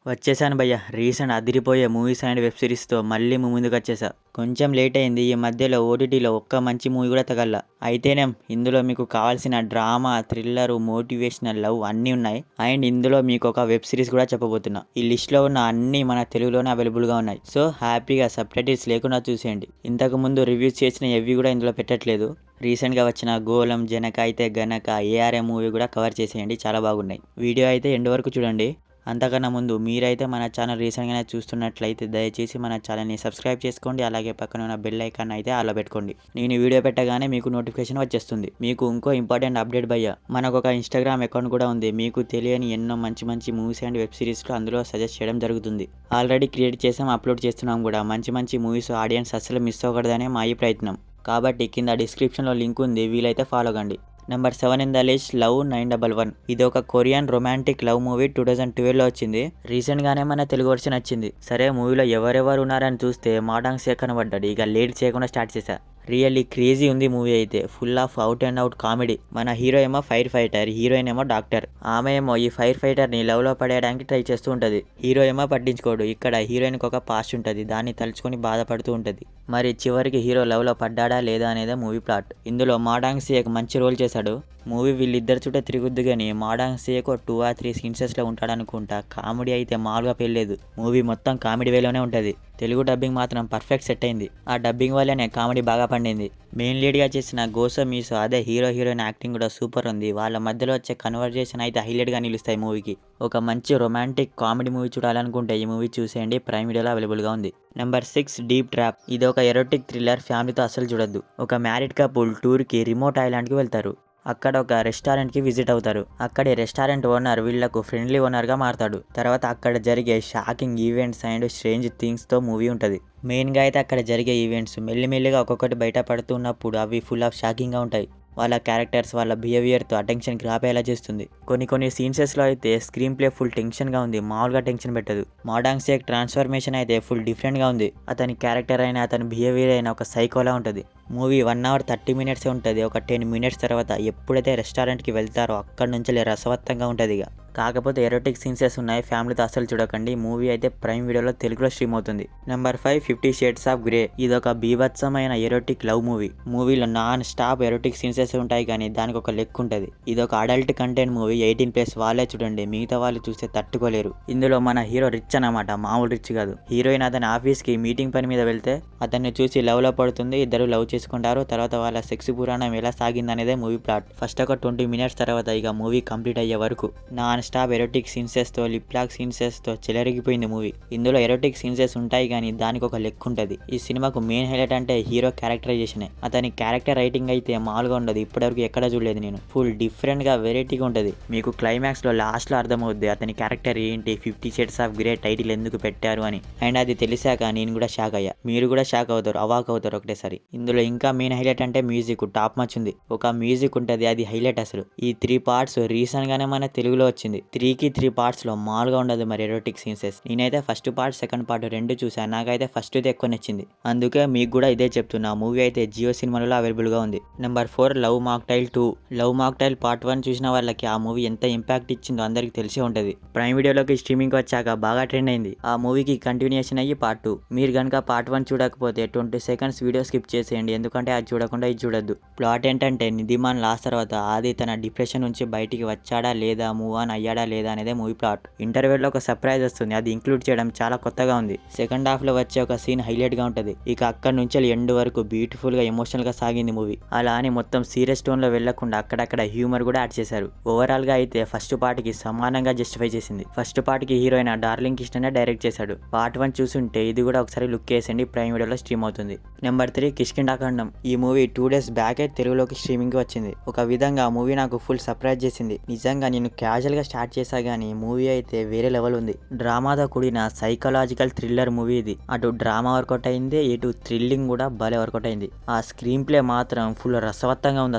వచ్చేసాను భయ్య. రీసెంట్ అదిరిపోయే మూవీస్ అండ్ వెబ్ సిరీస్తో మళ్ళీ మీ ముందుకు వచ్చేసా. కొంచెం లేట్ అయింది. ఈ మధ్యలో ఓటీటీలో ఒక్క మంచి మూవీ కూడా తగల. అయితేనేం ఇందులో మీకు కావాల్సిన డ్రామా, థ్రిల్లర్, మోటివేషనల్, లవ్ అన్నీ ఉన్నాయి. అండ్ ఇందులో మీకు ఒక వెబ్ సిరీస్ కూడా చెప్పబోతున్నా. ఈ లిస్ట్లో ఉన్న అన్నీ మన తెలుగులోనే అవైలబుల్గా ఉన్నాయి. సో హ్యాపీగా సబ్ టైటిల్స్ లేకుండా చూసేయండి. ఇంతకు ముందు రివ్యూస్ చేసిన ఎవి కూడా ఇందులో పెట్టట్లేదు. రీసెంట్గా వచ్చిన గోలం, జనక అయితే గనక, ఏఆర్ఎం మూవీ కూడా కవర్ చేసేయండి. చాలా బాగున్నాయి. వీడియో అయితే ఎండ్ వరకు చూడండి. అంతకన్నా ముందు మీరైతే మన ఛానల్ రీసెంట్గానే చూస్తున్నట్లయితే దయచేసి మన ఛానల్ని సబ్స్క్రైబ్ చేసుకోండి. అలాగే పక్కన ఉన్న బెల్ ఐకాన్ అయితే ఆలో పెట్టుకోండి. నేను వీడియో పెట్టగానే మీకు నోటిఫికేషన్ వచ్చేస్తుంది. మీకు ఇంకో ఇంపార్టెంట్ అప్డేట్ భయ్య, మనకు ఒక ఇన్స్టాగ్రామ్ అకౌంట్ కూడా ఉంది. మీకు తెలియని ఎన్నో మంచి మంచి మూవీస్ అండ్ వెబ్ సిరీస్లో అందులో సజెస్ట్ చేయడం జరుగుతుంది. ఆల్రెడీ క్రియేట్ చేసాం, అప్లోడ్ చేస్తున్నాం కూడా. మంచి మంచి మూవీస్ ఆడియన్స్ అస్సలు మిస్ అవ్వకూడదనే మా ఈ ప్రయత్నం. కాబట్టి కింద డిస్క్రిప్షన్లో లింక్ ఉంది, వీలైతే ఫాలో కండి. Number 7 in the list, love 911. ఇది ఒక కొరియన్ రొమాంటిక్ లవ్ మూవీ. 2012లో వచ్చింది. రీసెంట్గానే మన తెలుగు వర్షన్ వచ్చింది. సరే, మూవీలో ఎవరెవరు ఉన్నారని చూస్తే మాడాంగ్ షేక్ కనబడ్డాడు. ఇక లేట్ చేయకుండా స్టార్ట్ చేశా. రియల్లీ క్రేజీ ఉంది మూవీ అయితే. Full of out and out comedy. మన హీరో ఏమో ఫైర్ ఫైటర్, హీరోయిన్ ఏమో డాక్టర్. ఆమె ఏమో ఈ ఫైర్ ఫైటర్ని లవ్లో పడేయడానికి ట్రై చేస్తూ ఉంటుంది. హీరో ఏమో పట్టించుకోడు. ఇక్కడ హీరోయిన్కి ఒక పాస్ట్ ఉంటుంది, దాన్ని తలుచుకొని బాధపడుతూ ఉంటుంది. మరి చివరికి హీరో లవ్లో పడ్డాడా లేదా అనేదే మూవీ ప్లాట్. ఇందులో మాడాంగ్ షేక్ మంచి రోల్ చేశాడు. మూవీ వీళ్ళిద్దరు చుట్టూ తిరుగుద్దు కానీ మాడాంగ్ షేక్ 2 or 3 సీన్సెస్లో ఉంటాడనుకుంటా. కామెడీ అయితే మామూలుగా పెళ్ళలేదు. మూవీ మొత్తం కామెడీ వేలోనే ఉంటుంది. తెలుగు డబ్బింగ్ మాత్రం పర్ఫెక్ట్ సెట్ అయింది. ఆ డబ్బింగ్ వల్లనే కామెడీ బాగా పండింది. మెయిన్ లీడ్గా చేసిన గోసో మీసో, అదే హీరో హీరోయిన్ యాక్టింగ్ కూడా సూపర్ ఉంది. వాళ్ళ మధ్యలో వచ్చే కన్వర్జేషన్ అయితే హైలైట్గా నిలుస్తాయి మూవీకి. ఒక మంచి రొమాంటిక్ కామెడీ మూవీ చూడాలనుకుంటే ఈ మూవీ చూసేయండి. ప్రైమ్ వీడియోలో అవైలబుల్గా ఉంది. Number 6, deep trap. ఇది ఒక ఎరోటిక్ థ్రిల్లర్. ఫ్యామిలీతో అస్సలు చూడొద్దు. ఒక మ్యారీడ్ కపుల్ టూర్కి రిమోట్ ఐలాండ్కి వెళ్తారు. అక్కడ ఒక రెస్టారెంట్కి విజిట్ అవుతారు. అక్కడి రెస్టారెంట్ ఓనర్ వీళ్లకు ఫ్రెండ్లీ ఓనర్గా మారతాడు. తర్వాత అక్కడ జరిగే షాకింగ్ ఈవెంట్స్ అండ్ స్ట్రేంజ్ థింగ్స్తో మూవీ ఉంటుంది. మెయిన్గా అయితే అక్కడ జరిగే ఈవెంట్స్ మెల్లిమెల్లిగా ఒక్కొక్కటి బయట పడుతున్నప్పుడు అవి ఫుల్ ఆఫ్ షాకింగ్గా ఉంటాయి. వాళ్ళ క్యారెక్టర్స్ వాళ్ళ బిహేవియర్తో అటెన్షన్ గ్రాప్ అయ్యేలా చేస్తుంది. కొన్ని సీన్సెస్లో అయితే స్క్రీన్ ప్లే ఫుల్ టెన్షన్గా ఉంది. మామూలుగా టెన్షన్ పెట్టదు. మాడాంగ్ షేక్ ట్రాన్స్ఫర్మేషన్ అయితే ఫుల్ డిఫరెంట్గా ఉంది. అతని క్యారెక్టర్ అయినా అతని బిహేవియర్ అయినా ఒక సైకోలా ఉంటుంది. మూవీ 1 hour 30 minutes ఉంటుంది. ఒక 10 minutes తర్వాత ఎప్పుడైతే రెస్టారెంట్కి వెళ్తారో అక్కడి నుంచి రసవత్తంగా ఉంటుంది. కాకపోతే ఎరోటిక్ సీన్సెస్ ఉన్నాయి. ఫ్యామిలీతో అస్సలు చూడకండి. మూవీ అయితే ప్రైమ్ వీడియోలో తెలుగులో స్ట్రీమ్ అవుతుంది. Number 5, 50 Shades of Grey. ఇది ఒక బీభత్సమైన ఎరోటిక్ లవ్ మూవీ. మూవీలో నాన్ స్టాప్ ఎరోటిక్ సీన్సెస్ ఉంటాయి కానీ దానికి ఒక లెక్ ఉంటుంది. ఇది ఒక అడల్ట్ కంటెంట్ మూవీ. 18+ వాళ్ళే చూడండి, మిగతా వాళ్ళు చూస్తే తట్టుకోలేరు. ఇందులో మన హీరో రిచ్ అన్నమాట, మామూలు రిచ్ కాదు. హీరోయిన్ అతని ఆఫీస్కి మీటింగ్ పని మీద వెళ్తే అతన్ని చూసి లవ్లో పడుతుంది. ఇద్దరు లవ్ చేసుకుంటారు. తర్వాత వాళ్ళ సెక్స్ పురాణం ఎలా సాగిందనేదే మూవీ ప్లాట్. ఫస్ట్ ఒక 20 minutes తర్వాత ఇక మూవీ కంప్లీట్ అయ్యే వరకు నాన్ స్టాప్ ఎరోటిక్ సీన్సెస్తో, లిప్ లాక్ సీన్సెస్తో చెలరిగిపోయింది మూవీ. ఇందులో ఎరోటిక్ సీన్సెస్ ఉంటాయి కానీ దానికి ఒక లెక్ ఉంటుంది. ఈ సినిమాకు మెయిన్ హైలైట్ అంటే హీరో క్యారెక్టరైజేషన్. అతని క్యారెక్టర్ రైటింగ్ అయితే మామూలుగా ఉండదు. ఇప్పటివరకు ఎక్కడ చూడలేదు నేను. ఫుల్ డిఫరెంట్గా వెరైటీగా ఉంటుంది. మీకు క్లైమాక్స్లో లాస్ట్లో అర్థమవుద్ది అతని క్యారెక్టర్ ఏంటి, 50 Shades of Grey టైటిల్ ఎందుకు పెట్టారు అని. అండ్ అది తెలిసాక నేను కూడా షాక్ అయ్యా. మీరు కూడా షాక్ అవుతారు, అవాక్ అవుతారు ఒకటేసారి. ఇందులో ఇంకా మెయిన్ హైలైట్ అంటే మ్యూజిక్ టాప్ మచ్ ఉంది. ఒక మ్యూజిక్ ఉంటుంది, అది హైలైట్ అసలు. ఈ 3 parts రీసెంట్ గానే మన తెలుగులో వచ్చింది. 3కి 3 partsలో మామూలుగా ఉండదు మరి ఎరోటిక్ సీన్సెస్. నేనైతే ఫస్ట్ పార్ట్, సెకండ్ పార్ట్ 2 చూసాను. నాకైతే ఫస్ట్ది ఎక్కువ నచ్చింది. అందుకే మీకు కూడా ఇదే చెప్తున్నా. మూవీ అయితే జియో సినిమాలో అవైలబుల్గా ఉంది. Number 4, love mocktail 2. Love mocktail part 1 చూసిన వాళ్ళకి ఆ మూవీ ఎంత ఇంపాక్ట్ ఇచ్చిందో అందరికి తెలిసే ఉంటుంది. ప్రైమ్ వీడియోలోకి స్ట్రీమింగ్ వచ్చాక బాగా ట్రెండ్ అయింది. ఆ మూవీకి కంటిన్యూషన్ అయ్యి పార్ట్ 2. మీరు కనుక పార్ట్ 1 చూడకపోతే 20 seconds వీడియో స్కిప్ చేసేయండి. ఎందుకంటే అది చూడకుండా ఇది చూడొద్దు. ప్లాట్ ఏంటంటే నిధిమాన్ లాస్ట్ తర్వాత ఆది తన డిప్రెషన్ నుంచి బయటికి వచ్చాడా లేదా, మూవ్ ఆన్ అయ్యాడా లేదా అనేదే మూవీ ప్లాట్. ఇంటర్వెల్లో ఒక సర్ప్రైజ్ వస్తుంది, అది ఇంక్లూడ్ చేయడం చాలా కొత్తగా ఉంది. సెకండ్ హాఫ్లో వచ్చే ఒక సీన్ హైలైట్ గా ఉంటుంది. ఇక అక్కడి నుంచి ఎండ్ వరకు బ్యూటిఫుల్ గా, ఎమోషనల్ గా సాగింది మూవీ. అలా అని మొత్తం సీరియస్ టోన్ లో వెళ్లకుండా అక్కడక్కడ హ్యూమర్ కూడా యాడ్ చేశారు. ఓవరాల్ గా అయితే ఫస్ట్ పార్ట్ కి సమానంగా జస్టిఫై చేసింది. ఫస్ట్ పార్ట్ కి హీరోయిన్ డార్లింగ్ కృష్ణనే డైరెక్ట్ చేశాడు. పార్ట్ 1 చూసుంటే ఇది కూడా ఒకసారి లుక్ వేసండి, ప్రైమ్ వీడియోలో స్ట్రీమ్ అవుతుంది. నెంబర్ 3, కిష్కింధాకాండం. ఈ మూవీ 2 days బ్యాకే తెలుగులోకి స్ట్రీమింగ్ వచ్చింది. ఒక విధంగా మూవీ నాకు ఫుల్ సర్ప్రైజ్ చేసింది. నిజంగా నేను క్యాజువల్ గా స్టార్ట్ చేశా గానీ మూవీ అయితే వేరే లెవెల్ ఉంది. డ్రామాతో కూడిన సైకలాజికల్ థ్రిల్లర్ మూవీ ఇది. అటు డ్రామా వర్కౌట్ అయింది, ఇటు థ్రిల్లింగ్ కూడా భలే వర్కౌట్ అయింది. ఆ స్క్రీన్ ప్లే మాత్రం ఫుల్ రసవత్తంగా ఉంది.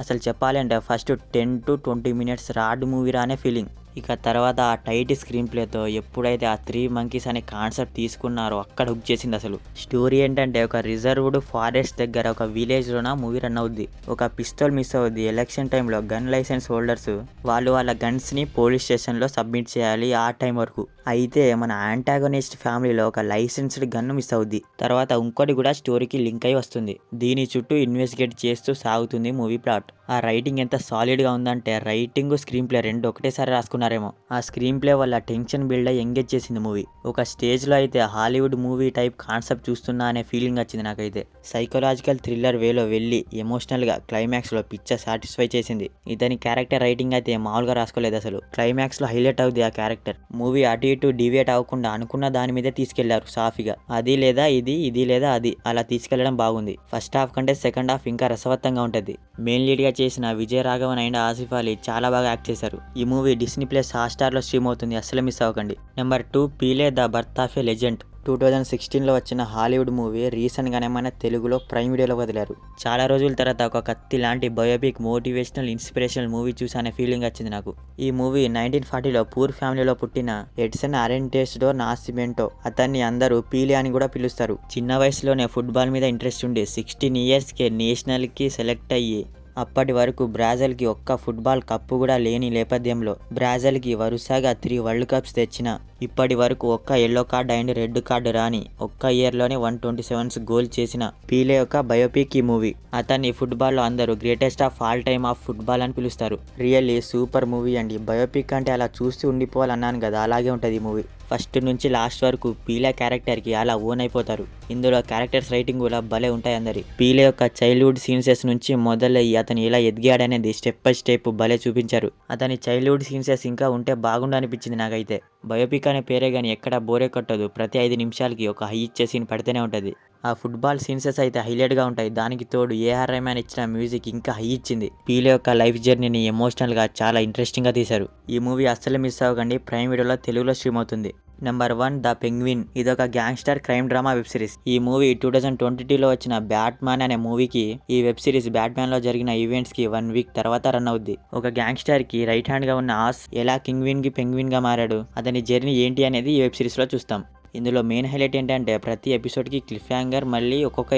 అసలు చెప్పాలి అంటే first 10 to 20 minutes rod movie రానే ఫీలింగ్. ఇక తర్వాత ఆ టైట్ స్క్రీన్ ప్లేతో ఎప్పుడైతే ఆ 3 మంకీస్ అనే కాన్సెప్ట్ తీసుకున్నారో అక్కడ హుక్ చేసింది అసలు. స్టోరీ ఏంటంటే ఒక రిజర్వ్డ్ ఫారెస్ట్ దగ్గర ఒక విలేజ్లోన మూవీ రన్ అవుద్ది. ఒక పిస్తోల్ మిస్ అవుద్ది. ఎలక్షన్ టైంలో గన్ లైసెన్స్ హోల్డర్స్ వాళ్ళ గన్స్ని పోలీస్ స్టేషన్లో సబ్మిట్ చేయాలి ఆ టైం వరకు. అయితే మన యాంటాగనిస్ట్ ఫ్యామిలీలో ఒక లైసెన్స్డ్ గన్ మిస్ అవుద్ది. తర్వాత ఇంకోటి కూడా స్టోరీకి లింక్ అయి వస్తుంది. దీని చుట్టూ ఇన్వెస్టిగేట్ చేస్తూ సాగుతుంది మూవీ ప్లాట్. ఆ రైటింగ్ ఎంత సాలిడ్గా ఉందంటే రైటింగ్ స్క్రీన్ ప్లే రెండు ఒకటేసారి రాసుకున్నారేమో. ఆ స్క్రీన్ ప్లే వల్ల టెన్షన్ బిల్డ్ అయ్యి ఎంగేజ్ చేసింది మూవీ. ఒక స్టేజ్లో అయితే హాలీవుడ్ మూవీ టైప్ కాన్సెప్ట్ చూస్తున్నా అనే ఫీలింగ్ వచ్చింది నాకైతే. సైకలాజికల్ థ్రిల్లర్ వేలో వెళ్ళి ఎమోషనల్గా క్లైమాక్స్లో పిక్చర్ సాటిస్ఫై చేసింది. ఇతని క్యారెక్టర్ రైటింగ్ అయితే మామూలుగా రాసుకోలేదు అసలు. క్లైమాక్స్లో హైలైట్ అవుద్ది ఆ క్యారెక్టర్. మూవీ అటు ఇటు డివియేట్ అవ్వకుండా అనుకున్న దాని మీదే తీసుకెళ్లారు సాఫీగా. అది లేదా ఇది లేదా అది అలా తీసుకెళ్లడం బాగుంది. ఫస్ట్ హాఫ్ కంటే సెకండ్ హాఫ్ ఇంకా రసవత్తంగా ఉంటుంది. మెయిన్ లీడ్ గా చేసిన విజయ్ రాఘవన్ అండ్ ఆసిఫ్ అలీ చాలా బాగా యాక్ట్ చేశారు. ఈ మూవీ డిస్నీ ప్లస్ హాట్‌స్టార్ లో స్ట్రీమ్ అవుతుంది, అస్సలు మిస్ అవ్వకండి. Number 2 Pele the birth of a legend. 2016లో వచ్చిన హాలీవుడ్ మూవీ రీసెంట్గానే మన తెలుగులో ప్రైమ్ వీడియోలో వదిలారు. చాలా రోజుల తర్వాత ఒక కత్తి లాంటి బయోపిక్ మోటివేషనల్ ఇన్స్పిరేషనల్ మూవీ చూసనే ఫీలింగ్ వచ్చింది నాకు. ఈ మూవీ 1940లో పూర్ ఫ్యామిలీలో పుట్టిన ఎడ్సన్ అరెంటెస్డో నాసిమెంటో, అతన్ని అందరూ పీలే అని కూడా పిలుస్తారు. చిన్న వయసులోనే ఫుట్బాల్ మీద ఇంట్రెస్ట్ ఉండి 16 ఇయర్స్కే నేషనల్కి సెలెక్ట్ అయ్యి అప్పటి వరకు బ్రాజిల్కి ఒక్క ఫుట్బాల్ కప్పు కూడా లేని నేపథ్యంలో బ్రాజిల్కి వరుసగా 3 వరల్డ్ కప్స్ తెచ్చిన, ఇప్పటి వరకు ఒక్క yellow card and red card రాని, ఒక్క ఇయర్లోనే 127 గోల్ చేసిన పీలే యొక్క బయోపిక్ ఈ మూవీ. అతన్ని ఫుట్బాల్లో అందరూ greatest of all time of football అని పిలుస్తారు. రియల్లీ సూపర్ మూవీ అండి. బయోపిక్ అంటే అలా చూస్తూ ఉండిపోవాలన్నాను కదా, అలాగే ఉంటుంది ఈ మూవీ. ఫస్ట్ నుంచి లాస్ట్ వరకు పీలే క్యారెక్టర్కి అలా ఓన్ అయిపోతారు. ఇందులో క్యారెక్టర్స్ రైటింగ్ కూడా భలే ఉంటాయి అందరి. పీలే యొక్క చైల్డ్హుడ్ సీన్సెస్ నుంచి మొదలయ్యి అతను ఎలా ఎదిగాడనేది స్టెప్ బై స్టెప్ భలే చూపించారు. అతని చైల్డ్హుడ్ సీన్సెస్ ఇంకా ఉంటే బాగుండు అనిపించింది నాకైతే. బయోపిక్ అనే పేరే కానీ ఎక్కడ బోరే కొట్టదు. ప్రతి 5 నిమిషాలకి ఒక హై ఇచ్చే సీన్ పడితేనే ఉంటుంది. ఆ ఫుట్బాల్ సీన్సెస్ అయితే హైలైట్గా ఉంటాయి. దానికి తోడు ఏఆర్ రెహమాన్ ఇచ్చిన మ్యూజిక్ ఇంకా హై ఇచ్చింది. పీలే యొక్క లైఫ్ జర్నీని ఎమోషనల్గా చాలా ఇంట్రెస్టింగ్గా తీశారు. ఈ మూవీ అస్సలు మిస్ అవ్వకండి. ప్రైమ్ వీడియోలో తెలుగులో స్ట్రీమ్ అవుతుంది. Number 1 the Penguin. ఇదొక gangster crime drama web series. ఈ మూవీ 2022లో వచ్చిన బ్యాట్మ్యాన్ అనే మూవీకి ఈ వెబ్ సిరీస్ బ్యాట్మ్యాన్ లో జరిగిన ఈవెంట్స్ కి 1 వీక్ తర్వాత రన్ అవుద్ది. ఒక గ్యాంగ్స్టర్ కి రైట్ హ్యాండ్ గా ఉన్న ఆస్ ఎలా కింగ్విన్ కి పెంగ్విన్ గా మారాడు, అతని జర్నీ ఏంటి అనేది ఈ వెబ్ సిరీస్ లో చూస్తాం. ఇందులో మెయిన్ హైలైట్ ఏంటంటే ప్రతి ఎపిసోడ్కి క్లిఫ్ హ్యాంగర్, మళ్ళీ ఒక్కొక్క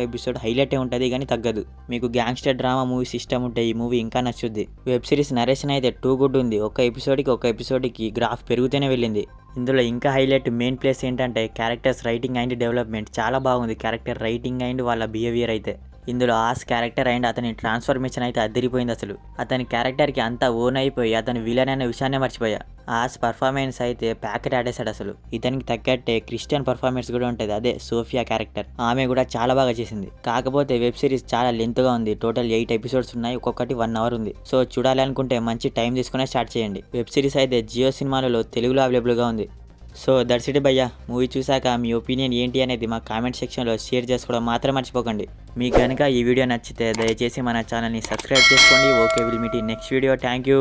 ఎపిసోడ్ హైలైటే ఉంటుంది కానీ తగ్గదు. మీకు గ్యాంగ్స్టర్ డ్రామా మూవీస్ ఇష్టం ఉంటే ఈ మూవీ ఇంకా నచ్చుద్ది. వెబ్ సిరీస్ నరేషన్ అయితే టూ గుడ్ ఉంది. ఒక ఎపిసోడ్కి గ్రాఫ్ పెరుగుతూనే వెళ్ళింది. ఇందులో ఇంకా హైలైట్ మెయిన్ ప్లేస్ ఏంటంటే క్యారెక్టర్స్ రైటింగ్ అండ్ డెవలప్మెంట్ చాలా బాగుంది. క్యారెక్టర్ రైటింగ్ అండ్ వాళ్ళ బిహేవియర్ అయితే ఇందులో ఆస్ క్యారెక్టర్ అండ్ అతని ట్రాన్స్ఫర్మేషన్ అయితే అదిరిపోయింది అసలు. అతని క్యారెక్టర్కి అంతా ఓన్ అయిపోయి అతని విలన్ అనే విషయాన్ని మర్చిపోయా. ఆస్ పర్ఫార్మెన్స్ అయితే ప్యాకెట్ ఆడేశాడు అసలు. ఇతనికి తగ్గట్టే క్రిస్టియన్ పర్ఫార్మెన్స్ కూడా ఉంటుంది, అదే సోఫియా క్యారెక్టర్. ఆమె కూడా చాలా బాగా చేసింది. కాకపోతే వెబ్ సిరీస్ చాలా లెంత్గా ఉంది. టోటల్ 8 ఎపిసోడ్స్ ఉన్నాయి, ఒక్కొక్కటి 1 అవర్ ఉంది. సో చూడాలి అనుకుంటే మంచి టైం తీసుకునే స్టార్ట్ చేయండి. వెబ్ సిరీస్ అయితే జియో సినిమాలలో తెలుగులో అవైలబుల్గా ఉంది. సో దట్స్ ఇట్ భయ్యా. మూవీ చూసాక మీ ఒపీనియన్ ఏంటి అనేది మా కామెంట్ సెక్షన్లో షేర్ చేసుకోవడం మాత్రం మర్చిపోకండి. మీకు కనుక ఈ వీడియో నచ్చితే దయచేసి మన ఛానల్ని సబ్స్క్రైబ్ చేసుకోండి. Okay, will meet in next video. Thank you.